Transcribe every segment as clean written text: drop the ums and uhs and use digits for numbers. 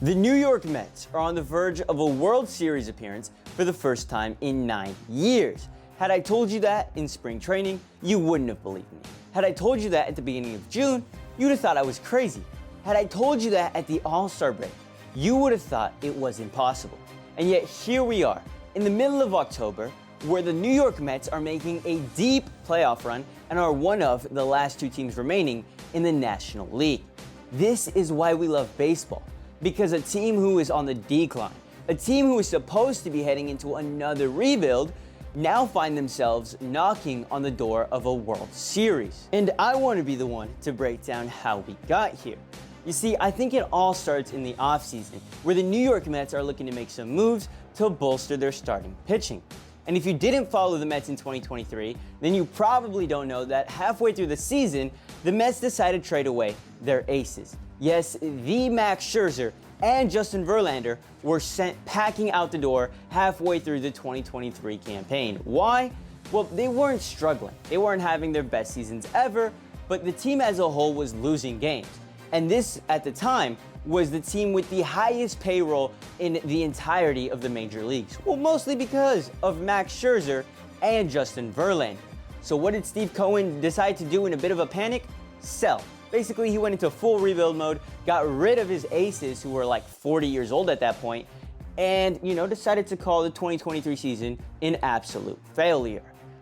The New York Mets are on the verge of a World Series appearance for the first time in 9 years. Had I told you that in spring training, you wouldn't have believed me. Had I told you that at the beginning of June, you'd have thought I was crazy. Had I told you that at the All-Star break, you would have thought it was impossible. And yet here we are, in the middle of October, where the New York Mets are making a deep playoff run and are one of the last two teams remaining in the National League. This is why we love baseball. Because a team who is on the decline, a team who is supposed to be heading into another rebuild, now find themselves knocking on the door of a World Series. And I want to be the one to break down how we got here. You see, I think it all starts in the offseason, where the New York Mets are looking to make some moves to bolster their starting pitching. And if you didn't follow the Mets in 2023, then you probably don't know that halfway through the season, the Mets decided to trade away their aces. Yes, the Max Scherzer and Justin Verlander were sent packing out the door halfway through the 2023 campaign. Why? Well, they weren't struggling. They weren't having their best seasons ever, but the team as a whole was losing games. And this, at the time, was the team with the highest payroll in the entirety of the major leagues. Well, mostly because of Max Scherzer and Justin Verlander. So what did Steve Cohen decide to do in a bit of a panic? Sell. Basically, he went into full rebuild mode, got rid of his aces, who were like 40 years old at that point, and, decided to call the 2023 season an absolute failure.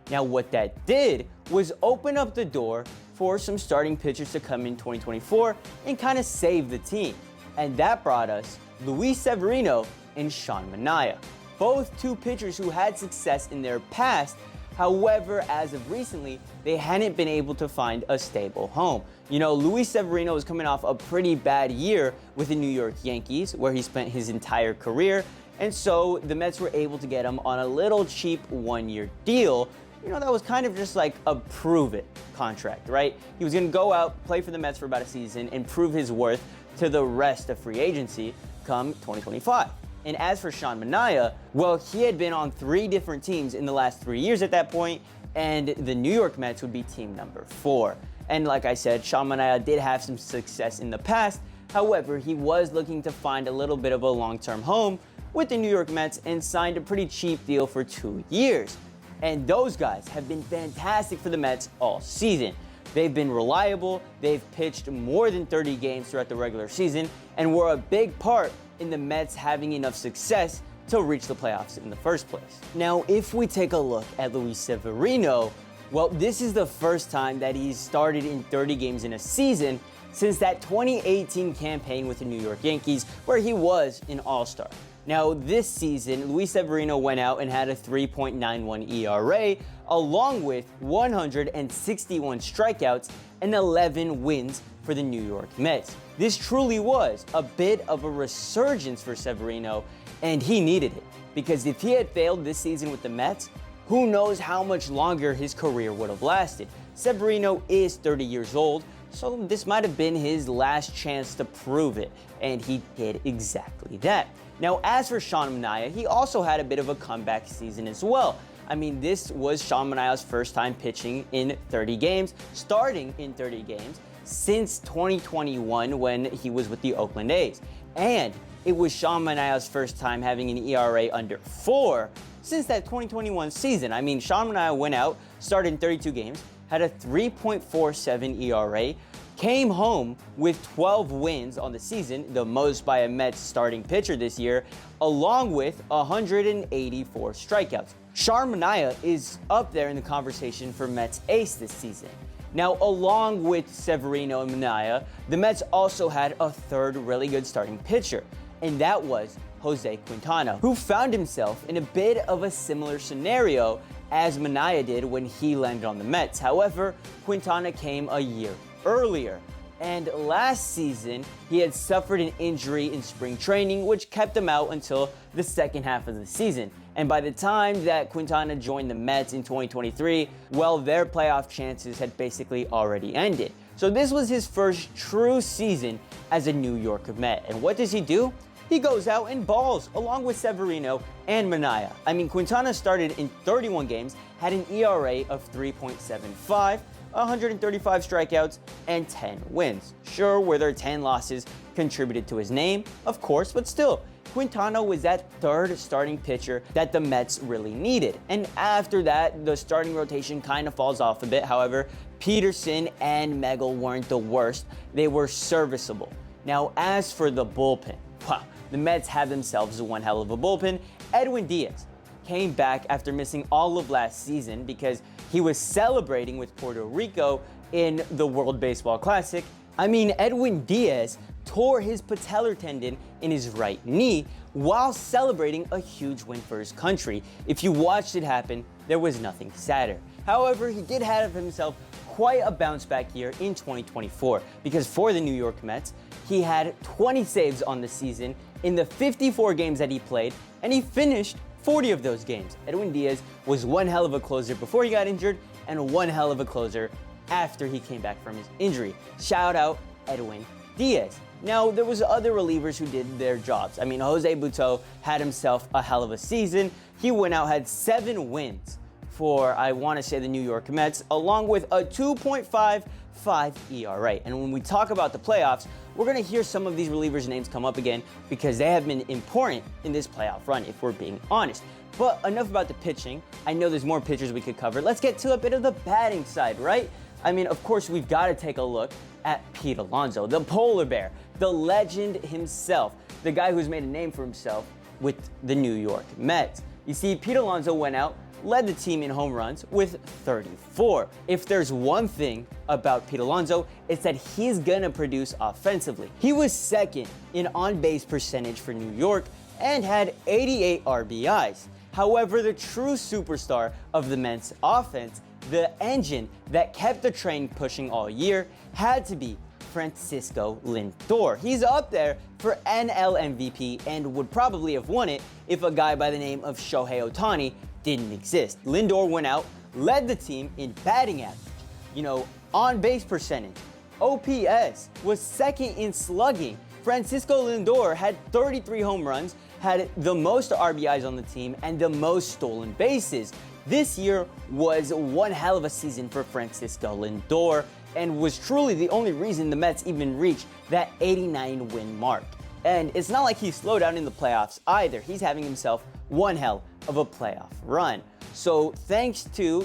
Now, what that did was open up the door for some starting pitchers to come in 2024 and kind of save the team. And that brought us Luis Severino and Sean Manaea, both two pitchers who had success in their past. However, as of recently, they hadn't been able to find a stable home. Luis Severino was coming off a pretty bad year with the New York Yankees, where he spent his entire career. And so the Mets were able to get him on a little cheap one-year deal. That was kind of just like a prove-it contract, right? He was going to go out, play for the Mets for about a season, and prove his worth to the rest of free agency come 2025. And as for Sean Manaea, well, he had been on 3 different teams in the last 3 years at that point, and the New York Mets would be team number 4. And like I said, Sean Manaea did have some success in the past. However, he was looking to find a little bit of a long-term home with the New York Mets and signed a pretty cheap deal for 2 years. And those guys have been fantastic for the Mets all season. They've been reliable, they've pitched more than 30 games throughout the regular season, and were a big part in the Mets having enough success to reach the playoffs in the first place. Now, if we take a look at Luis Severino, well, this is the first time that he's started in 30 games in a season since that 2018 campaign with the New York Yankees, where he was an All-Star. Now, this season, Luis Severino went out and had a 3.91 ERA, along with 161 strikeouts and 11 wins for the New York Mets. This truly was a bit of a resurgence for Severino, and he needed it. Because if he had failed this season with the Mets, who knows how much longer his career would have lasted. Severino is 30 years old, so this might have been his last chance to prove it, and he did exactly that. Now, as for Sean Manaea, he also had a bit of a comeback season as well. I mean, this was Sean Manaea's first time pitching in 30 games, starting in 30 games, since 2021 when he was with the Oakland A's. And it was Sean Manaea's first time having an ERA under 4 since that 2021 season. I mean, Sean Manaea went out, started in 32 games, had a 3.47 ERA, came home with 12 wins on the season, the most by a Mets starting pitcher this year, along with 184 strikeouts. Sean Manaea is up there in the conversation for Mets ace this season. Now, along with Severino and Manaea, the Mets also had a third really good starting pitcher, and that was Jose Quintana, who found himself in a bit of a similar scenario as Manaea did when he landed on the Mets. However, Quintana came a year earlier, and last season he had suffered an injury in spring training, which kept him out until the second half of the season. And by the time that Quintana joined the Mets in 2023, well, their playoff chances had basically already ended. So this was his first true season as a New York Met. And what does he do? He goes out and balls, along with Severino and Manaea. I mean, Quintana started in 31 games, had an ERA of 3.75, 135 strikeouts, and 10 wins. Sure, were there 10 losses contributed to his name? Of course, but still, Quintana was that third starting pitcher that the Mets really needed. And after that, the starting rotation kind of falls off a bit. However, Peterson and Megal weren't the worst. They were serviceable. Now, as for the bullpen, wow, the Mets have themselves one hell of a bullpen. Edwin Diaz came back after missing all of last season because he was celebrating with Puerto Rico in the World Baseball Classic. I mean, Edwin Diaz tore his patellar tendon in his right knee while celebrating a huge win for his country. If you watched it happen, there was nothing sadder. However, he did have himself quite a bounce back year in 2024 because for the New York Mets, he had 20 saves on the season in the 54 games that he played, and he finished 40 of those games. Edwin Diaz was one hell of a closer before he got injured and one hell of a closer after he came back from his injury. Shout out Edwin Diaz. Now, there was other relievers who did their jobs. I mean, Jose Butto had himself a hell of a season. He went out, had 7 wins for, I want to say, the New York Mets, along with a 2.55 ERA. And when we talk about the playoffs, we're going to hear some of these relievers' names come up again because they have been important in this playoff run, if we're being honest. But enough about the pitching. I know there's more pitchers we could cover. Let's get to a bit of the batting side, right? I mean, of course, we've got to take a look at Pete Alonso, the polar bear, the legend himself, the guy who's made a name for himself with the New York Mets. You see, Pete Alonso went out, led the team in home runs with 34. If there's one thing about Pete Alonso, it's that he's gonna produce offensively. He was second in on-base percentage for New York and had 88 RBIs. However, the true superstar of the Mets offense, the engine that kept the train pushing all year, had to be Francisco Lindor. He's up there for NL MVP and would probably have won it if a guy by the name of Shohei Ohtani didn't exist. Lindor went out, led the team in batting average, on base percentage. OPS was second in slugging. Francisco Lindor had 33 home runs, had the most RBIs on the team, and the most stolen bases. This year was one hell of a season for Francisco Lindor and was truly the only reason the Mets even reached that 89 win mark. And it's not like he slowed down in the playoffs either. He's having himself one hell of a playoff run. So thanks to,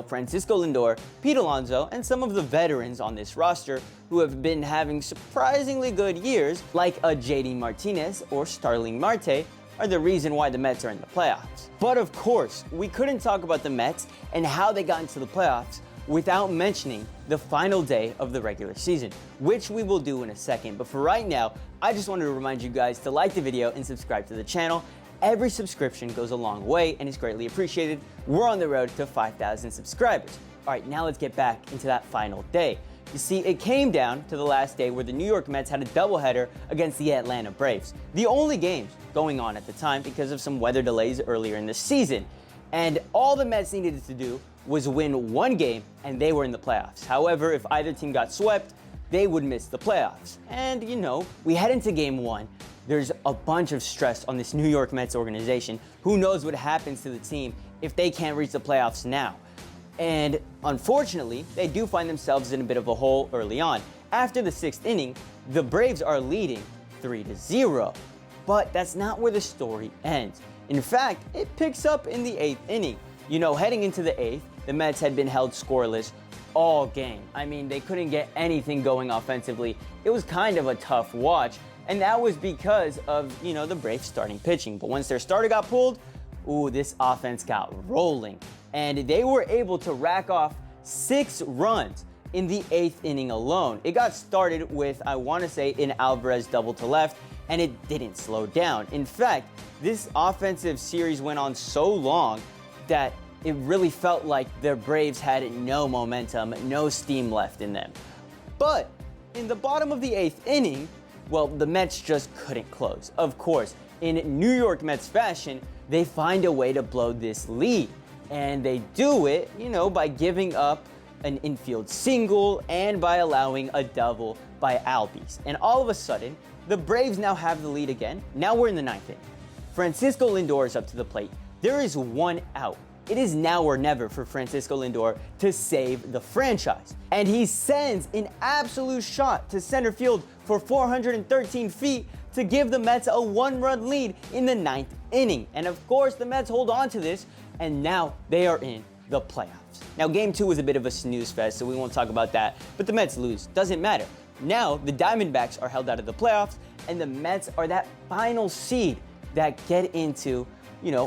Francisco Lindor, Pete Alonso, and some of the veterans on this roster who have been having surprisingly good years, like a JD Martinez or Starling Marte, are the reason why the Mets are in the playoffs. But of course, we couldn't talk about the Mets and how they got into the playoffs without mentioning the final day of the regular season, which we will do in a second. But for right now, I just wanted to remind you guys to like the video and subscribe to the channel. Every subscription goes a long way and is greatly appreciated. We're on the road to 5,000 subscribers. All right, now let's get back into that final day. You see, it came down to the last day where the New York Mets had a doubleheader against the Atlanta Braves, the only games going on at the time because of some weather delays earlier in the season. And all the Mets needed to do was win one game and they were in the playoffs. However, if either team got swept, they would miss the playoffs. And we head into game one. There's a bunch of stress on this New York Mets organization. Who knows what happens to the team if they can't reach the playoffs now? And unfortunately, they do find themselves in a bit of a hole early on. After the 6th inning, the Braves are leading 3-0. But that's not where the story ends. In fact, it picks up in the 8th inning. Heading into the 8th, the Mets had been held scoreless all game. I mean, they couldn't get anything going offensively. It was kind of a tough watch. And that was because of, the Braves starting pitching. But once their starter got pulled, this offense got rolling. And they were able to rack off 6 runs in the 8th inning alone. It got started with, I want to say, an Alvarez double to left, and it didn't slow down. In fact, this offensive series went on so long that it really felt like the Braves had no momentum, no steam left in them. But in the bottom of the 8th inning, the Mets just couldn't close. Of course, in New York Mets fashion, they find a way to blow this lead. And they do it, by giving up an infield single and by allowing a double by Albies. And all of a sudden, the Braves now have the lead again. Now we're in the 9th inning. Francisco Lindor is up to the plate. There is one out. It is now or never for Francisco Lindor to save the franchise. And he sends an absolute shot to center field for 413 feet to give the Mets a 1-run lead in the 9th inning. And of course, the Mets hold on to this, and now they are in the playoffs. Now, Game 2 was a bit of a snooze fest, so we won't talk about that, but the Mets lose. Doesn't matter. Now, the Diamondbacks are held out of the playoffs, and the Mets are that final seed that get into,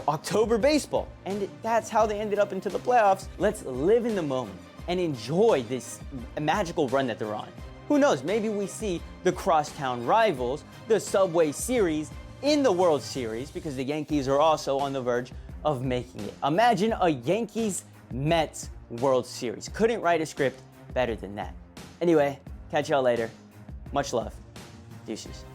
October baseball. And that's how they ended up into the playoffs. Let's live in the moment and enjoy this magical run that they're on. Who knows, maybe we see the crosstown rivals, the Subway Series, in the World Series, because the Yankees are also on the verge of making it. Imagine a Yankees-Mets World Series. Couldn't write a script better than that. Anyway, catch y'all later. Much love. Deuces.